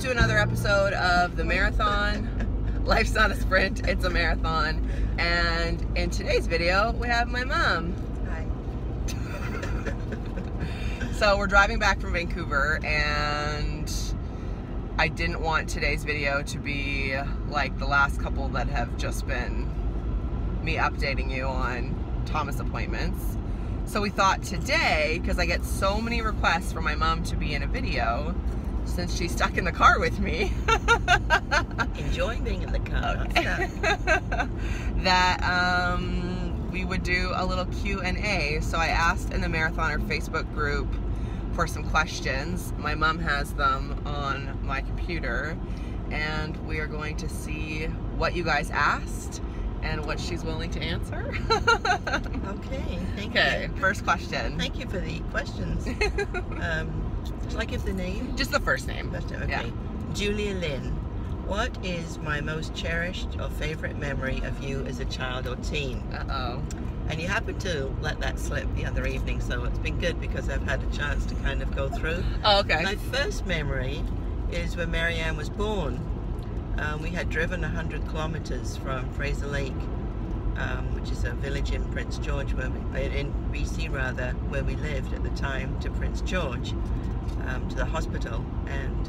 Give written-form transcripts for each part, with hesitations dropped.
to another episode of the marathon. Life's not a sprint, it's a marathon. And in today's video, we have my mom. Hi. So we're driving back from Vancouver, and I didn't want today's video to be like the last couple that have just been me updating you on Thomas appointments. So we thought today, because I get so many requests for my mom to be in a video, since she's stuck in the car with me. Enjoying being in the car. Okay. That we would do a little Q&A. So I asked in the Marathoner Facebook group for some questions. My mom has them on my computer, and we are going to see what you guys asked and what she's willing to answer. Okay, thank you. Okay, first question. Thank you for the questions. Shall I give the name? Just the first name. Okay. Yeah. Julia Lynn. What is my most cherished or favorite memory of you as a child or teen? Uh-oh. And you happened to let that slip the other evening, so it's been good because I've had a chance to kind of go through. Oh, okay. My first memory is when Marianne was born. We had driven 100 kilometers from Fraser Lake, which is a village in Prince George, in BC rather, where we lived at the time, to Prince George, to the hospital. And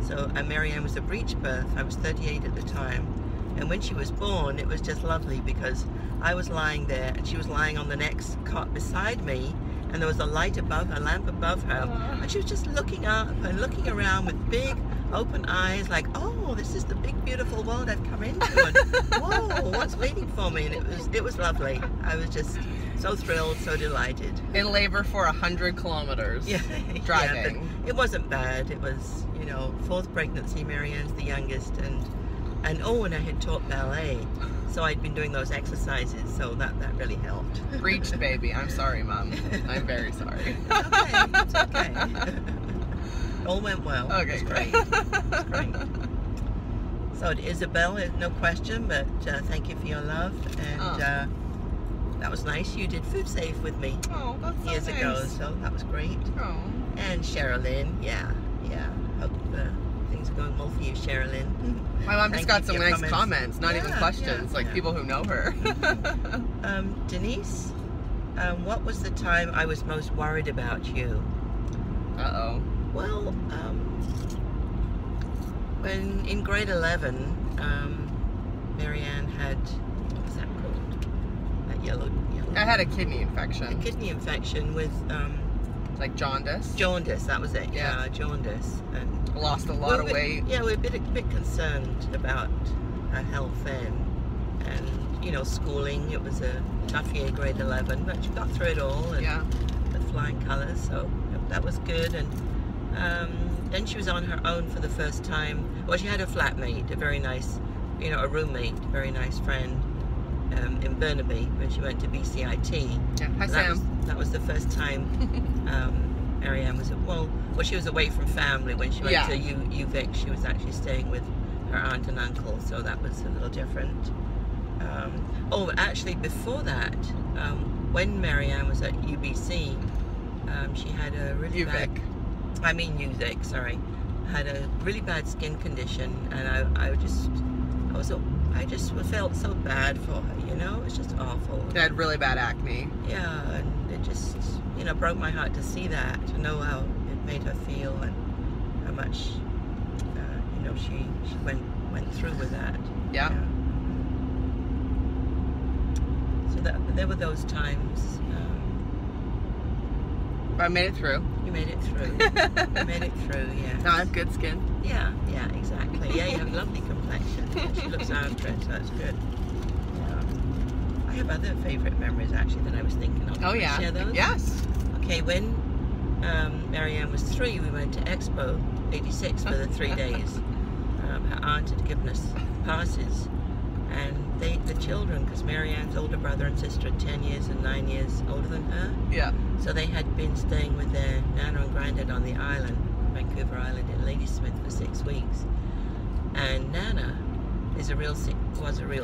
so Marianne was a breech birth. I was 38 at the time. And when she was born, it was just lovely because I was lying there and she was lying on the next cot beside me, and there was a light above her, lamp above her, and she was just looking up and looking around with big open eyes like, oh, this is the big beautiful world I've come into, and whoa, what's waiting for me? And it was lovely. I was just so thrilled, so delighted. In labor for 100 kilometers. Yeah, driving. Yeah, but it wasn't bad. It was, you know, 4th pregnancy. Marianne's the youngest, and I had taught ballet, so I'd been doing those exercises, so that really helped. Breached baby. I'm sorry, Mom. I'm very sorry. Okay, it's okay. All went well. Okay, It's great. It's great. So Isabel, no question, but thank you for your love, and that was nice. You did Food Safe with me Oh, that's so years nice. ago, so that was great. Oh. And Sherilyn, yeah. Hope things are going well for you, Sherilyn. My mom just Thank got you some for your nice comments, not even Yeah, questions, like yeah. people who know her. Denise, what was the time I was most worried about you? Uh-oh. Well, when in grade 11, Marianne had, what was that called? That yellow. I had a kidney infection. A kidney infection with Like jaundice. jaundice. That was it. Yeah. Yeah, jaundice. And Lost a lot of weight. Yeah, we're a bit concerned about her health then, and you know, schooling. It was a tough year, grade 11, but she got through it all. And Yeah. with flying colours, so that was good. And then she was on her own for the first time. Well, she had a flatmate, a very nice, you know, a roommate, a very nice friend in Burnaby when she went to BCIT. Yeah. Hi, That Sam. that was the first time Marianne was, well, she was away from family when she went Yeah. to UVic. She was actually staying with her aunt and uncle, so that was a little different. Oh, actually, before that, when Marianne was at UBC, she had a really UVic. UVic, sorry, had a really bad skin condition, and I just felt so bad for her, you know. It was just awful. They had really bad acne. Yeah, and it just, you know, broke my heart to see that, to know how it made her feel and how much, you know, she went through with that. Yeah. So there were those times. But I made it through. You made it through. You made it through, yeah. Now I have good skin. Yeah, exactly. Yeah, you have a lovely complexion. She looks after it, so that's good. Yeah. I have other favourite memories actually that I was thinking of. Oh, Can I yeah. share those? Yes. Okay, when Marianne was 3, we went to Expo 86 for the 3 days. Her aunt had given us passes, and the children, because Marianne's older brother and sister are 10 years and 9 years older than her, Yeah. so they had been staying with their nana and granddad on the island, Vancouver Island in Ladysmith, for 6 weeks. And Nana was a real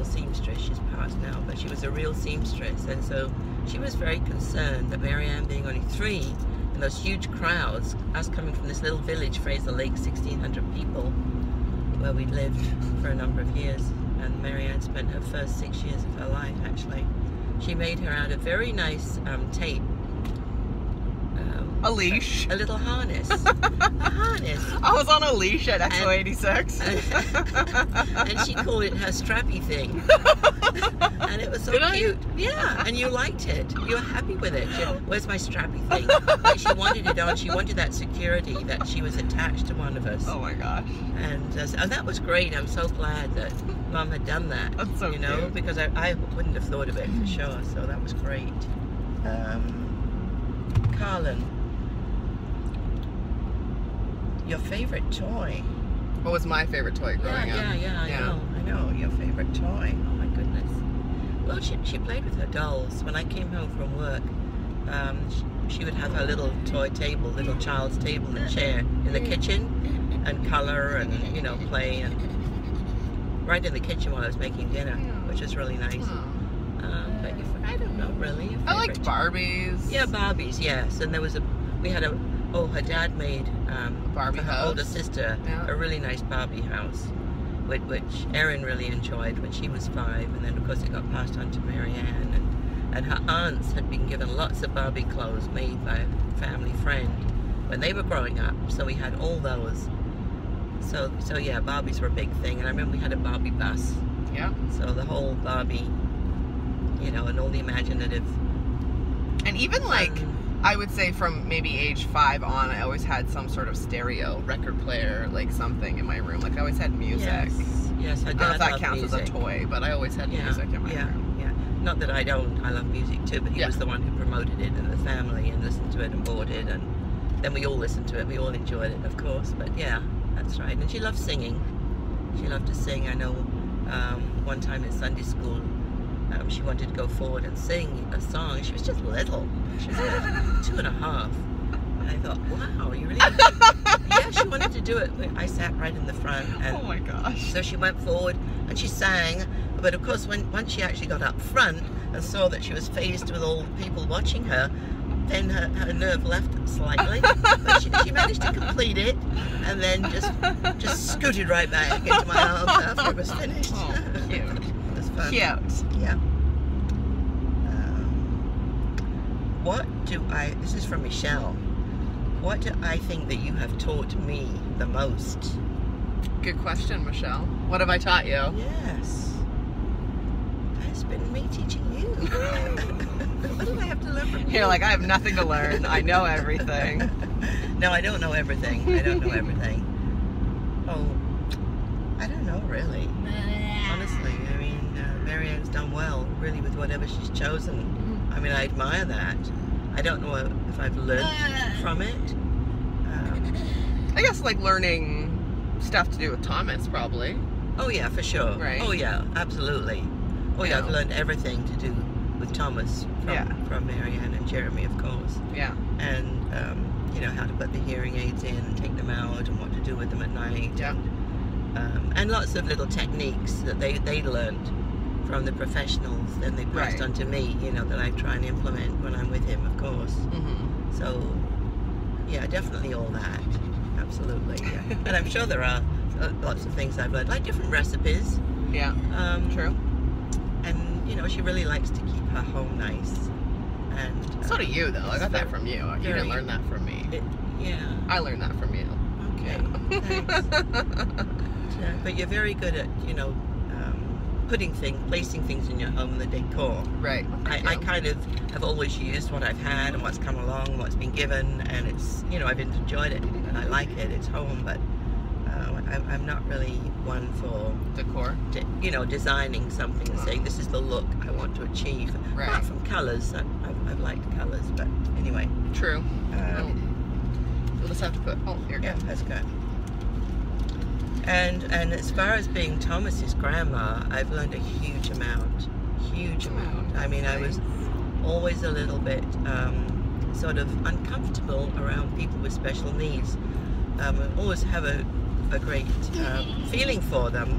seamstress. She's passed now, but she was a real seamstress, and so she was very concerned that Marianne, being only 3, and and those huge crowds, us coming from this little village, Fraser Lake, 1,600 people, where we lived for a number of years. And Marianne spent her first 6 years of her life, actually. She made her out of very nice tape. A leash. A little harness. A harness. I was on a leash at XO86. And she called it her strappy thing. And it was so cute. Yeah, and you liked it. You were happy with it. Where's my strappy thing? Like she wanted it on. She wanted that security that she was attached to one of us. Oh my gosh. And that was great. I'm so glad that Mum had done that. That's so cute. Because I wouldn't have thought of it for sure. So that was great. Carlin, your favorite toy? What was my favorite toy growing up? I know your favorite toy. Oh my goodness. Well, she played with her dolls. When I came home from work, she would have her little toy table, little child's table and chair in the kitchen, and color and, you know, play, and right in the kitchen while I was making dinner, which was really nice. But I don't know really. I liked Barbies. Yeah, Barbies. Yes, and there was her dad made Barbie for her house. older sister a really nice Barbie house, which Erin really enjoyed when she was 5, and then of course it got passed on to Marianne, and her aunts had been given lots of Barbie clothes made by a family friend when they were growing up, so we had all those. So yeah, Barbies were a big thing, and I remember we had a Barbie bus. Yeah. So the whole Barbie, you know, and all the imaginative. And even like, I would say from maybe age 5 on, I always had some sort of stereo record player, like something in my room. Like I always had music. Yes, I don't know if that counts as a toy, but I always had music in my room. Yeah. Not that I don't. I love music too, but he was the one who promoted it in the family and listened to it and bought it, and then we all listened to it. We all enjoyed it, of course. But yeah, that's right. And she loved singing. She loved to sing. I know one time in Sunday school, she wanted to go forward and sing a song. She was just little. She was like 2.5. And I thought, wow, you really... Yeah, she wanted to do it. I sat right in the front. And oh my gosh. so she went forward and she sang. But of course, once she actually got up front and saw that she was faced with all the people watching her, then her nerve left slightly. But she managed to complete it, and then just scooted right back into my arms after it was finished. Oh, cute. It was fun. Cute. Yeah. This is from Michelle. What do I think that you have taught me the most? Good question, Michelle. What have I taught you? Yes. It's been me teaching you. What do I have to learn from you? You're like, I have nothing to learn. I know everything. No, I don't know everything. I don't know everything. Oh, I don't know really. Honestly, I mean, Marianne's done well, really, with whatever she's chosen. I mean, I admire that. I don't know if I've learned from it. I guess like learning stuff to do with Thomas, probably. Oh yeah, for sure. Right. Oh yeah, absolutely. Oh yeah, I've learned everything to do with Thomas from Marianne and Jeremy, of course. Yeah. And you know, how to put the hearing aids in and take them out, and what to do with them at night. Yeah. And lots of little techniques that they learned from the professionals, then they passed on to me, you know, that I try and implement when I'm with him, of course. So, yeah, definitely all that. Absolutely, yeah. And I'm sure there are lots of things I've learned, like different recipes. Yeah, true. And, you know, she really likes to keep her home nice. And so do you, though. I got that from you. You didn't learn that from me. Yeah. I learned that from you. Okay, thanks. But you're very good at, you know, placing things in your home, the decor. Right. I kind of have always used what I've had and what's come along, what's been given, and it's, you know, I've enjoyed it and I like it. It's home, but I'm not really one for decor. You know, designing something and saying this is the look I want to achieve. Right. Apart from colours, I've liked colours, but anyway. True. We'll just have to put. Oh, here. Yeah, that's good. And as far as being Thomas's grandma, I've learned a huge amount. I mean, I was always a little bit sort of uncomfortable around people with special needs. I always have a great feeling for them,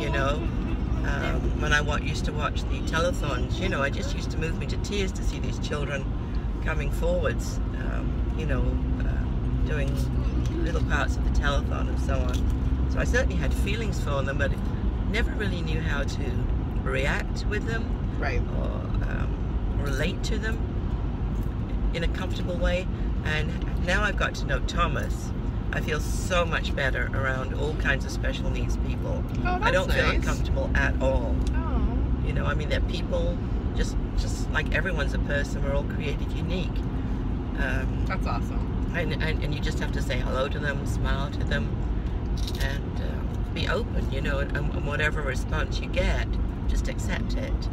you know. When I used to watch the telethons, you know, I just used to move me to tears to see these children coming forwards. you know, doing little parts of the telethon and so on. So I certainly had feelings for them, but never really knew how to react with them, right, or relate to them in a comfortable way. And now I've got to know Thomas, I feel so much better around all kinds of special needs people. Oh, that's I don't feel nice. uncomfortable at all. Oh. You know, I mean, they're people, just like everyone's a person. We're all created unique. That's awesome. And you just have to say hello to them, smile to them, and be open, you know, and whatever response you get, just accept it.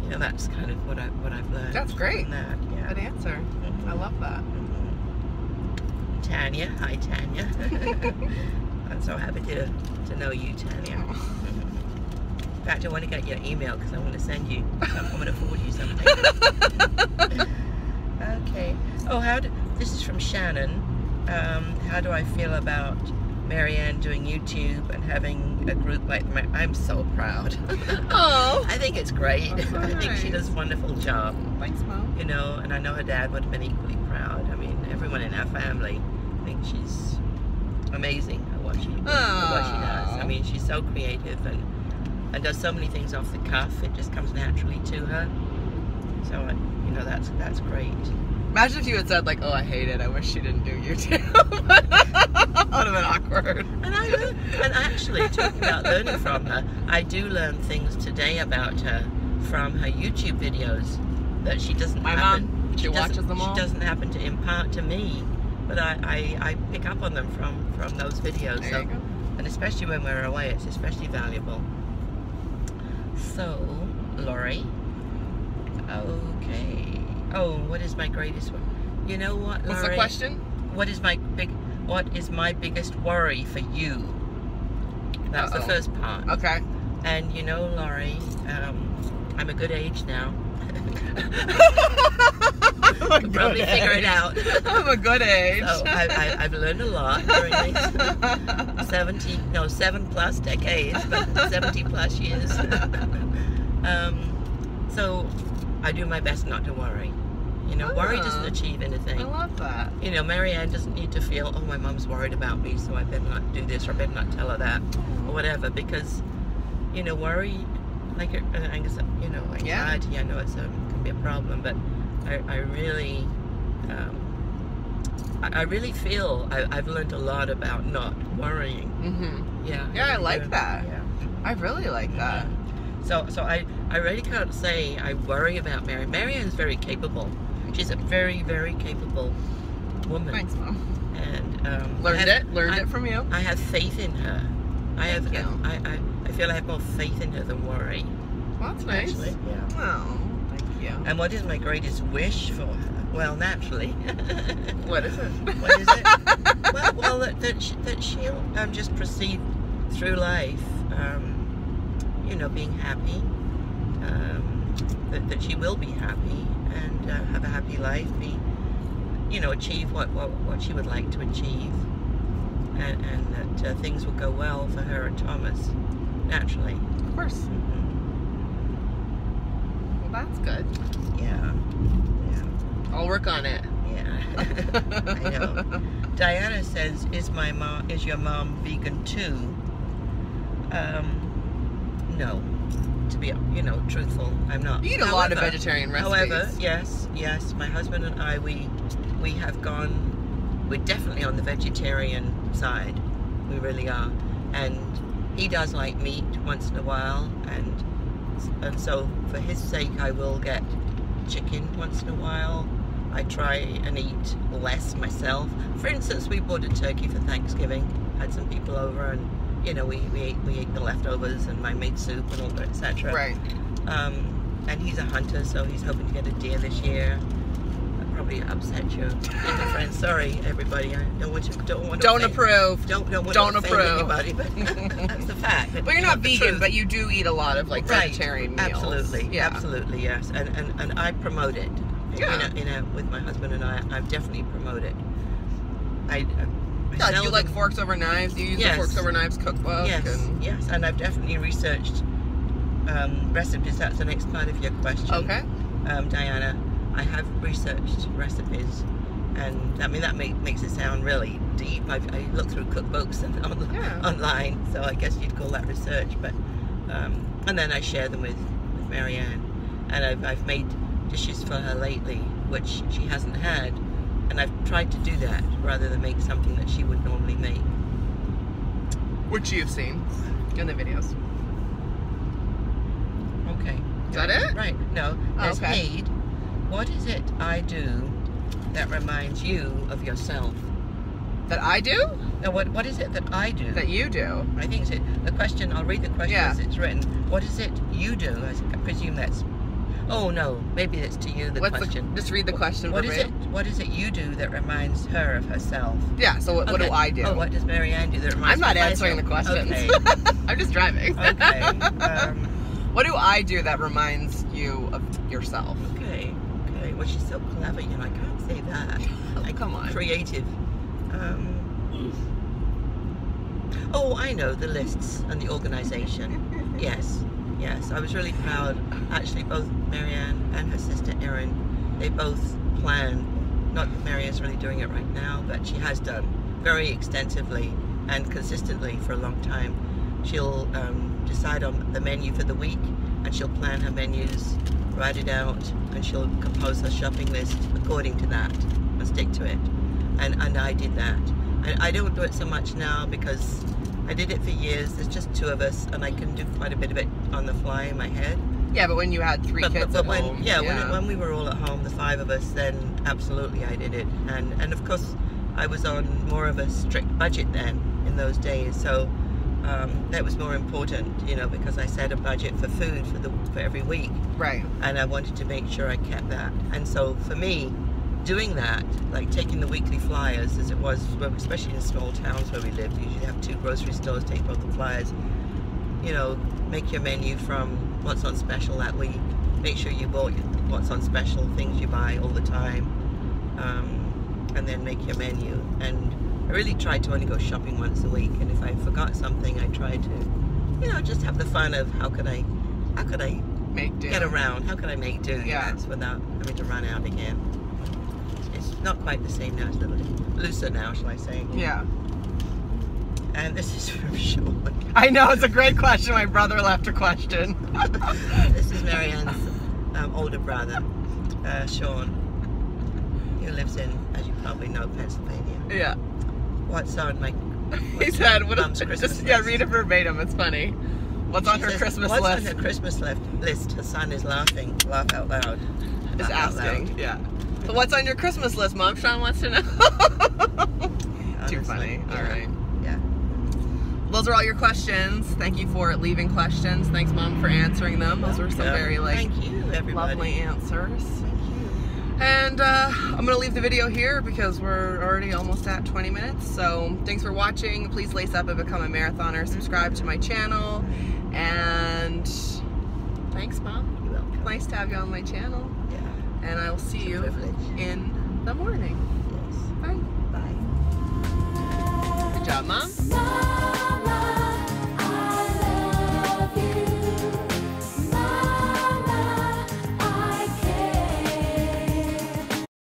You know, that's kind of what I've learned. That's great. From that, yeah. Good answer. I love that. Tanya, hi Tanya. I'm so happy to know you, Tanya. In fact, I want to get your email because I want to send you. I'm going to forward you something. Okay. Oh, this is from Shannon. How do I feel about Marianne doing YouTube and having a group like I'm so proud. Oh, I think it's great. That's so I think she nice. does a wonderful job. Thanks, Mom. You know, and I know her dad would have been equally proud. I mean, everyone in our family thinks she's amazing at what she does. I mean, she's so creative and does so many things off the cuff. It just comes naturally to her. So, you know, that's great. Imagine if you had said, like, oh, I hate it, I wish she didn't do YouTube. That would have been awkward. And actually, talking about learning from her, I do learn things today about her from her YouTube videos that she doesn't She watches them all? She doesn't happen to impart to me, but I pick up on them from those videos. There you go. And especially when we're away, it's especially valuable. So, Laurie. Okay. Oh, what is my greatest one? You know what, Laurie? What's the question? What is my biggest worry for you? That's the first part. Okay. And you know, Laurie, I'm a good age now. You'll probably figure it out. I'm a good age. So I've learned a lot during these 7 plus decades, but 70 plus years. So I do my best not to worry. You know, worry doesn't achieve anything. I love that. You know, Marianne doesn't need to feel, oh, my mum's worried about me, so I better not do this, or I better not tell her that, or whatever, because, you know, worry, like, you know, anxiety, I know can be a problem, but I really feel I've learned a lot about not worrying. Mm-hmm. Yeah. Yeah, I like that. Yeah. I really like that. So I really can't say I worry about Marianne. Marianne's very capable. She's a very, very capable woman. Thanks, Mom. And Learned it from you. I have faith in her. I feel I have more faith in her than worry. Well, that's nice. Actually, yeah. Oh, thank you. And what is my greatest wish for her? Well, naturally. What is it? What is it? well, that she'll just proceed through life, you know, being happy. That she will be happy and have a happy life. Achieve what she would like to achieve, and that things will go well for her and Thomas, naturally. Of course. Mm-hmm. Well, that's good. Yeah. I'll work on it. Yeah. I know. Diana says, is your mom vegan too? No. To be, truthful, I'm not. You eat a lot of vegetarian recipes. However, yes, my husband and I, we're definitely on the vegetarian side. We really are. And he does like meat once in a while, and so for his sake, I will get chicken once in a while. I try and eat less myself. For instance, we bought a turkey for Thanksgiving, had some people over, and we ate the leftovers and my made soup and all that, etc. Right. And he's a hunter, so he's hoping to get a deer this year. That probably upset your friends. Sorry, everybody. I don't want to. Don't approve. Don't approve anybody, but that's the fact. Well, you're not vegan, but you do eat a lot of vegetarian meals. Absolutely, yeah. Absolutely, yes. And I promote it. Yeah. With my husband and I definitely promote it. Do you like Forks Over Knives? Do you use the Forks Over Knives cookbook? Yes, yes, and I've definitely researched recipes. That's the next part of your question. Okay. Diana, I have researched recipes, And I mean, that makes it sound really deep. I looked through cookbooks and online, so I guess you'd call that research. But and then I share them with Marianne, and I've made dishes for her lately, which she hasn't had, and I've tried to do that rather than make something that she would normally make. Which you've seen in the videos. Okay. Is that it? Right. No. There's Aid. What is it I do that reminds you of yourself? That I do? No, what is it that I do? That you do? I think so. The question, I'll read the question as it's written. What is it you do? I presume that's... Oh, no. Maybe it's to you, the question. Just read the question verbatim. What is it you do that reminds her of herself? Yeah, so what do I do? Oh, what does Marianne do that reminds her of herself? I'm not answering the questions. Okay. I'm just driving. Okay. What do I do that reminds you of yourself? Okay. Okay. Well, she's so clever, you know, I can't say that. Oh, come on. Creative. Oh, I know, the lists and the organisation. Yes, yes. I was really proud. Actually, both Marianne and her sister Erin, they both plan. Not that Marianne's really doing it right now, but she has done very extensively and consistently for a long time. She'll decide on the menu for the week, and she'll plan her menus, write it out, and she'll compose her shopping list according to that and stick to it. And I did that. I don't do it so much now because I did it for years. There's just two of us, and I can do quite a bit of it on the fly in my head. Yeah, but when you had three kids at home. When we were all at home, the five of us, then absolutely I did it. And of course, I was on more of a strict budget then in those days. So that was more important, you know, because I set a budget for food for every week. Right. And I wanted to make sure I kept that. And so for me, doing that, like taking the weekly flyers as it was, especially in small towns where we lived, you usually have two grocery stores, take both the flyers, you know, make your menu from what's on special that week, make sure you bought what's on special, things you buy all the time, and then make your menu. And I really tried to only go shopping once a week, and if I forgot something, I tried to, you know, just have the fun of how could I make do, get around, how could I make do, yes, without having to run out again. It's not quite the same now, it's a little looser now, shall I say. Yeah. And this is from Sean. I know, it's a great question. My brother left a question. This is Marianne's older brother, Sean, who lives in, as you probably know, Pennsylvania. Yeah. What's on my... He said, what Mom's Christmas list? Read it verbatim, it's funny. What's on her Christmas list? What's on her Christmas list? Her son is laughing. Laugh out loud. Is asking, yeah. So what's on your Christmas list, Mom? Sean wants to know. Too funny. Yeah. All right. Yeah. Those are all your questions. Thank you for leaving questions. Thanks, Mom, for answering them. Those were some very thank you, everybody. Lovely answers. Thank you. And I'm going to leave the video here because we're already almost at 20 minutes. So thanks for watching. Please lace up and become a marathoner. Subscribe to my channel. And thanks, Mom. You're welcome. Nice to have you on my channel. Yeah. And I will see you in the morning. Yes. Bye. Bye. Good job, Mom.